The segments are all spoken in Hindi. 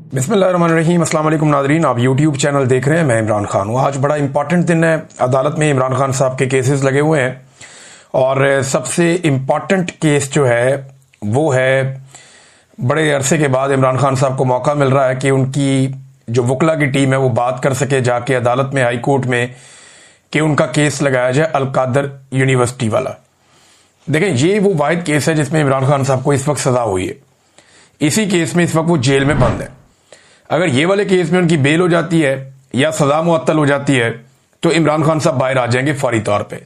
बिस्मिल्लाहिर्रहमानिर्रहीम। अस्सलाम वालेकुम नाज़रीन, आप यूट्यूब चैनल देख रहे हैं। मैं इमरान खान हूँ। आज बड़ा इंपॉर्टेंट दिन है। अदालत में इमरान खान साहब के केसेस लगे हुए हैं और सबसे इम्पॉर्टेंट केस जो है वो है, बड़े अरसे के बाद इमरान खान साहब को मौका मिल रहा है कि उनकी जो वकला की टीम है वो बात कर सके जाके अदालत में, हाई कोर्ट में, कि उनका केस लगाया जाए अल-कादर यूनिवर्सिटी वाला। देखें, ये वो वाहिद केस है जिसमें इमरान खान साहब को इस वक्त सजा हुई है। इसी केस में इस वक्त वो जेल में बंद है। अगर ये वाले केस में उनकी बेल हो जाती है या सजा मुअत्तल हो जाती है तो इमरान खान साहब बाहर आ जाएंगे फौरी तौर पे।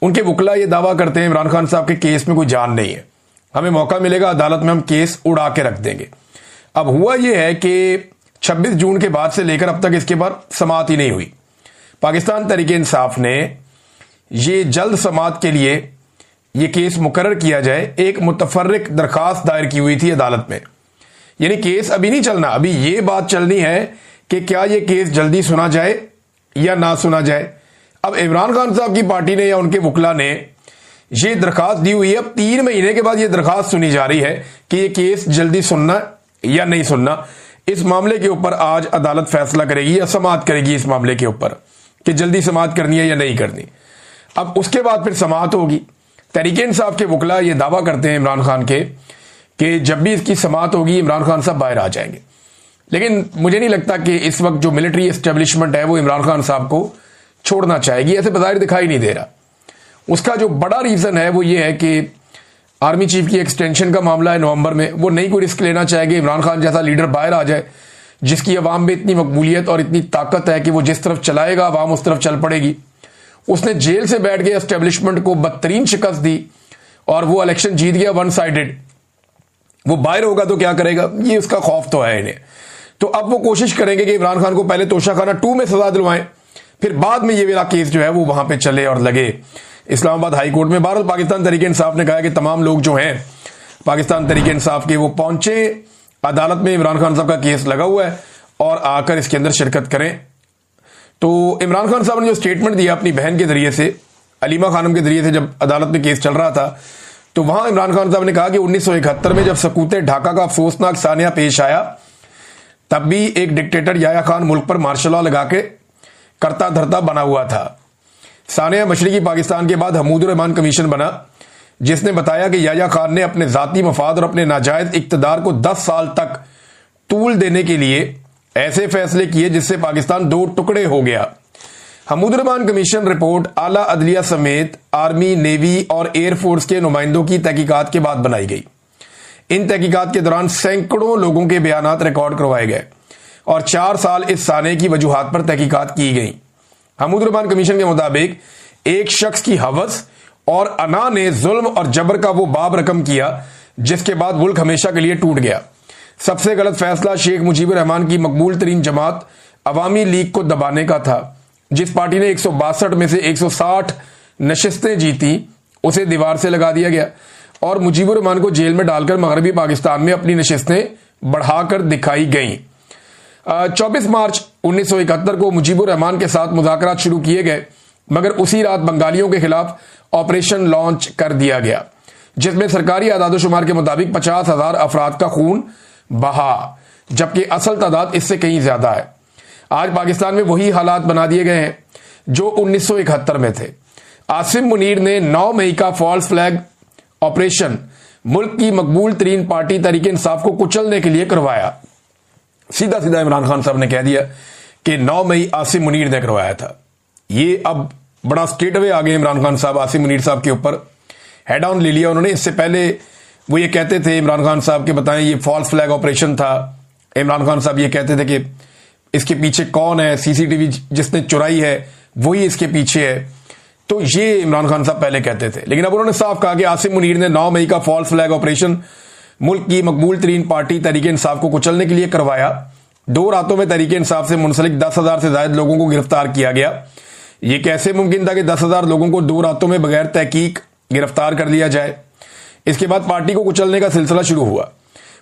उनके वकला ये दावा करते हैं इमरान खान साहब के केस में कोई जान नहीं है, हमें मौका मिलेगा अदालत में, हम केस उड़ा के रख देंगे। अब हुआ यह है कि 26 जून के बाद से लेकर अब तक इसके बाद समाअत ही नहीं हुई। पाकिस्तान तहरीक इंसाफ ने ये जल्द समाअत के लिए ये केस मुकर्रर किया जाए, एक मुतफर्रिक दरखास्त दायर की हुई थी अदालत में। यानी केस अभी नहीं चलना, अभी ये बात चलनी है कि क्या ये केस जल्दी सुना जाए या ना सुना जाए। अब इमरान खान साहब की पार्टी ने या उनके वकला ने ये दरखास्त दी हुई है। अब 3 महीने के बाद ये दरखास्त सुनी जा रही है कि ये केस जल्दी सुनना या नहीं सुनना। इस मामले के ऊपर आज अदालत फैसला करेगी या समाअत करेगी इस मामले के ऊपर कि जल्दी समाअत करनी है या नहीं करनी। अब उसके बाद फिर समाअत होगी। तहरीक इंसाफ के वकला ये दावा करते हैं इमरान खान के कि जब भी इसकी समाअत होगी इमरान खान साहब बाहर आ जाएंगे। लेकिन मुझे नहीं लगता कि इस वक्त जो मिलिट्री एस्टेब्लिशमेंट है वो इमरान खान साहब को छोड़ना चाहेगी, ऐसे बज़ाहिर दिखाई नहीं दे रहा। उसका जो बड़ा रीजन है वो ये है कि आर्मी चीफ की एक्सटेंशन का मामला है नवंबर में, वो नहीं कोई रिस्क लेना चाहेगी। इमरान खान जैसा लीडर बाहर आ जाए जिसकी अवाम में इतनी मकबूलियत और इतनी ताकत है कि वो जिस तरफ चलाएगा अवाम उस तरफ चल पड़ेगी। उसने जेल से बैठ के एस्टेब्लिशमेंट को बदतरीन शिकस्त दी और वो इलेक्शन जीत गया वन साइडेड। वो बाहर होगा तो क्या करेगा, ये उसका खौफ तो है इन्हें। तो अब वो कोशिश करेंगे कि इमरान खान को पहले तोशाखाना 2 में सजा दिलवाएं, फिर बाद में ये वाला केस जो है वो वहां पे चले और लगे इस्लामाबाद हाई कोर्ट में। बहरहाल पाकिस्तान तहरीक इंसाफ ने कहा है कि तमाम लोग जो हैं पाकिस्तान तहरीक इंसाफ के वो पहुंचे अदालत में, इमरान खान साहब का केस लगा हुआ है और आकर इसके अंदर शिरकत करें। तो इमरान खान साहब ने जो स्टेटमेंट दिया अपनी बहन के जरिए से, अलीमा खानम के जरिए से, जब अदालत में केस चल रहा था, तो वहां इमरान खान साहब ने कहा कि 1971 में जब सकूते ढाका का अफसोसनाक सानिया पेश आया तब भी एक डिक्टेटर याया खान मुल्क पर मार्शल लॉ लगा के करता धरता बना हुआ था। सानिया मशरिकी पाकिस्तान के बाद हमूदुर रहमान कमीशन बना जिसने बताया कि याया खान ने अपने जाती मफाद और अपने नाजायज इक्तदार को 10 साल तक तूल देने के लिए ऐसे फैसले किए जिससे पाकिस्तान 2 टुकड़े हो गया। हमूदुर रहमान कमीशन रिपोर्ट आला अदलिया समेत आर्मी, नेवी और एयरफोर्स के नुमाइंदों की तहकीकात के बाद बनाई गई। इन तहकीकात के दौरान सैकड़ों लोगों के बयानात रिकॉर्ड करवाए गए और 4 साल इस साने की वजूहात पर तहकीकात की गई। हमूदुर रहमान कमीशन के मुताबिक एक शख्स की हवस और अना ने जुल्म और जबर का वो बाब रकम किया जिसके बाद मुल्क हमेशा के लिए टूट गया। सबसे गलत फैसला शेख मुजीबुर रहमान की मकबूल तरीन जमात अवामी लीग को दबाने का था। जिस पार्टी ने 162 में से 160 नशिस्तें जीती उसे दीवार से लगा दिया गया और मुजीबुर रहमान को जेल में डालकर मगरबी पाकिस्तान में अपनी नशिस्तें बढ़ाकर दिखाई गईं। 24 मार्च 1971 को मुजीबुर रहमान के साथ मुज़ाकरात शुरू किए गए, मगर उसी रात बंगालियों के खिलाफ ऑपरेशन लॉन्च कर दिया गया जिसमें सरकारी आदादोशुमार के मुताबिक 50,000 अफराद का खून बहा, जबकि असल तादाद इससे कहीं ज्यादा है। आज पाकिस्तान में वही हालात बना दिए गए हैं जो 1971 में थे। आसिम मुनीर ने 9 मई का फॉल्स फ्लैग ऑपरेशन मुल्क की मकबूल तरीन पार्टी तहरीक इंसाफ को कुचलने के लिए करवाया। सीधा सीधा इमरान खान साहब ने कह दिया कि 9 मई आसिम मुनीर ने करवाया था। ये अब बड़ा स्ट्रेट अवे आ गए इमरान खान साहब आसिम मुनीर साहब के ऊपर, हेड ऑन ले लिया उन्होंने। इससे पहले वो ये कहते थे इमरान खान साहब के बताएं ये फॉल्स फ्लैग ऑपरेशन था। इमरान खान साहब ये कहते थे कि इसके पीछे कौन है, सीसीटीवी जिसने चुराई है वही इसके पीछे है। तो ये इमरान खान साहब पहले कहते थे, लेकिन अब उन्होंने साफ कहा कि आसिम मुनीर ने 9 मई का फॉल्स फ्लैग ऑपरेशन मुल्क की मकबूल तरीन पार्टी तहरीक इंसाफ को कुचलने के लिए करवाया। 2 रातों में तहरीक इंसाफ से मुंसलिक 10,000 से ज्यादा लोगों को गिरफ्तार किया गया। ये कैसे मुमकिन था कि 10,000 लोगों को 2 रातों में बगैर तहकीक गिरफ्तार कर लिया जाए। इसके बाद पार्टी को कुचलने का सिलसिला शुरू हुआ।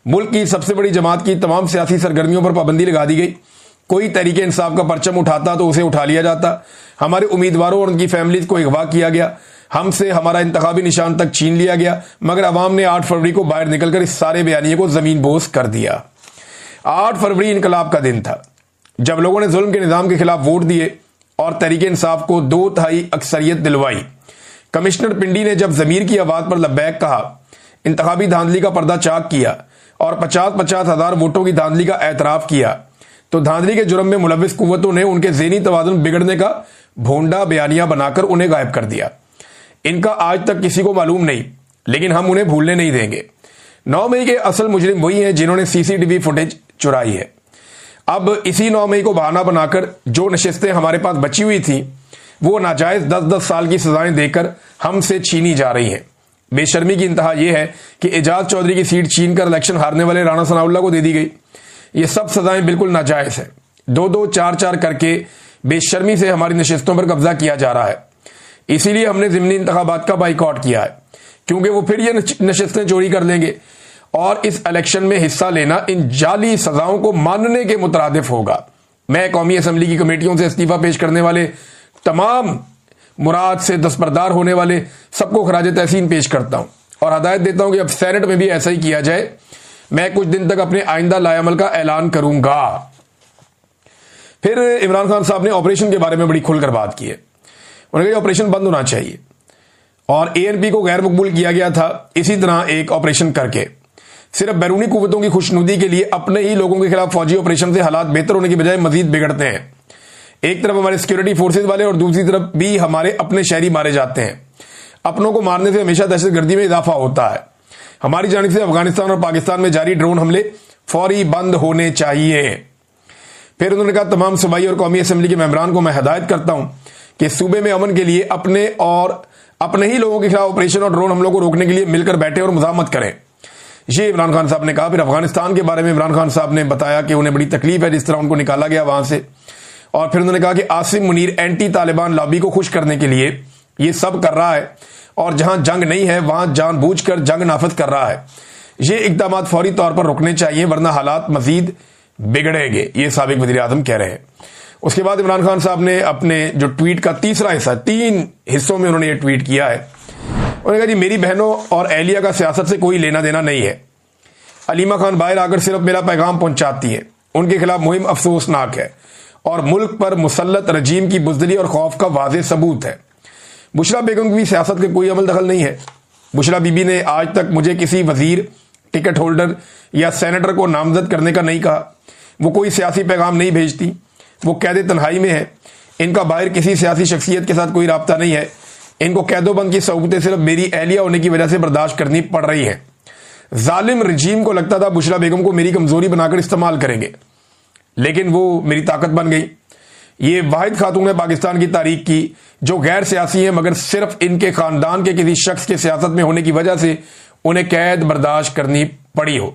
मुल्क की सबसे बड़ी जमात की तमाम सियासी सरगर्मियों पर पाबंदी लगा दी गई। कोई तहरीक इंसाफ का परचम उठाता तो उसे उठा लिया जाता। हमारे उम्मीदवारों और उनकी फैमिलीज को अगवा किया गया, हमसे हमारा इंतखाबी निशान तक छीन लिया गया, मगर अवाम ने 8 फरवरी को बाहर निकलकर इस सारे बयानिए को जमीन बोस कर दिया। 8 फरवरी इनकलाब का दिन था, जब लोगों ने जुल्म के निजाम के खिलाफ वोट दिए और तहरीक इंसाफ को 2/3 अक्सरियत दिलवाई। कमिश्नर पिंडी ने जब जमीर की आवाज पर लब्बैक कहा, इंतखाबी धांधली का पर्दा चाक किया और 50-50 हजार वोटों की धांधली का एतराफ किया, तो धांधली के जुर्म में मुलविस कुव्वतों ने उनके ज़हनी तवाज़ुन बिगड़ने का भोंडा बयानिया बनाकर उन्हें गायब कर दिया। इनका आज तक किसी को मालूम नहीं, लेकिन हम उन्हें भूलने नहीं देंगे। 9 मई के असल मुजरिम वही हैं जिन्होंने CCTV फुटेज चुराई है। अब इसी 9 मई को बहाना बनाकर जो नशिस्तें हमारे पास बची हुई थी, वो नाजायज 10-10 साल की सजाएं देकर हमसे छीनी जा रही हैं। बेशर्मी की इंतहा यह है कि एजाज चौधरी की सीट छीनकर इलेक्शन हारने वाले राणा सनाउल्लाह को दे दी गई। ये सब सजाएं बिल्कुल नाजायज है। 2-2, 4-4 करके बेशर्मी से हमारी नशिस्तों पर कब्जा किया जा रहा है। इसीलिए हमने ज़िमनी इंतखाबात का बाइकआउट किया है, क्योंकि वो फिर ये नशिस्तें चोरी कर लेंगे और इस इलेक्शन में हिस्सा लेना इन जाली सजाओं को मानने के मुतरादिफ होगा। मैं कौमी असम्बली की कमेटियों से इस्तीफा पेश करने वाले तमाम मुराद से दस्तबरदार होने वाले सबको खराज तहसीन पेश करता हूं और हदायत देता हूं कि अब सेनेट में भी ऐसा ही किया जाए। मैं कुछ दिन तक अपने आइंदा लाएअमल का ऐलान करूंगा। फिर इमरान खान साहब ने ऑपरेशन के बारे में बड़ी खुलकर बात की है। उन्होंने कहा ऑपरेशन बंद होना चाहिए और ANP को गैर मकबूल किया गया था इसी तरह एक ऑपरेशन करके। सिर्फ बैरूनी कुव्वतों की खुशनुदी के लिए अपने ही लोगों के खिलाफ फौजी ऑपरेशन से हालात बेहतर होने की बजाय मजीद बिगड़ते हैं। एक तरफ हमारे सिक्योरिटी फोर्सेज वाले और दूसरी तरफ भी हमारे अपने शहरी मारे जाते हैं। अपनों को मारने से हमेशा दहशतगर्दी में इजाफा होता है। हमारी जानिब से अफगानिस्तान और पाकिस्तान में जारी ड्रोन हमले फौरी बंद होने चाहिए। फिर उन्होंने कहा तमाम सूबाई और कौमी असम्बली के मेंबरान को मैं हदायत करता हूं कि सूबे में अमन के लिए अपने और अपने ही लोगों के खिलाफ ऑपरेशन और ड्रोन हमलों को रोकने के लिए मिलकर बैठे और मुजामत करें। ये इमरान खान साहब ने कहा। फिर अफगानिस्तान के बारे में इमरान खान साहब ने बताया कि उन्हें बड़ी तकलीफ है जिस तरह उनको निकाला गया वहां से, और फिर उन्होंने कहा कि आसिम मुनीर एंटी तालिबान लॉबी को खुश करने के लिए ये सब कर रहा है और जहां जंग नहीं है वहां जानबूझकर जंग नाफिज कर रहा है। ये इकदाम फौरी तौर पर रुकने चाहिए वरना हालात मजीद बिगड़ेंगे, ये साबिक वज़ीर आज़म कह रहे हैं। उसके बाद इमरान खान साहब ने अपने जो ट्वीट का तीसरा हिस्सा, 3 हिस्सों में उन्होंने ये ट्वीट किया है। उन्होंने कहा जी मेरी बहनों और एहलिया का सियासत से कोई लेना देना नहीं है। अलीमा खान बाहर आकर सिर्फ मेरा पैगाम पहुंचाती है। उनके खिलाफ मुहिम अफसोसनाक है और मुल्क पर मुसल्लत रजीम की बुज़दिली और खौफ का वाज़ेह सबूत है। बुशरा बेगम की भी सियासत के कोई अमल दखल नहीं है। बुशरा बीबी ने आज तक मुझे किसी वजीर, टिकट होल्डर या सेनेटर को नामजद करने का नहीं कहा। वो कोई सियासी पैगाम नहीं भेजती। वो कैद तन्हाई में है। इनका बाहर किसी सियासी शख्सियत के साथ कोई राब्ता नहीं है। इनको कैदोबंद की सहूलतें सिर्फ मेरी एहलिया होने की वजह से बर्दाश्त करनी पड़ रही हैं। जालिम रजीम को लगता था बुशरा बेगम को मेरी कमजोरी बनाकर इस्तेमाल करेंगे, लेकिन वो मेरी ताकत बन गई। ये वाहिद खातून है पाकिस्तान की तारीख की जो गैर सियासी है, मगर सिर्फ इनके खानदान के किसी शख्स के सियासत में होने की वजह से उन्हें कैद बर्दाश्त करनी पड़ी हो।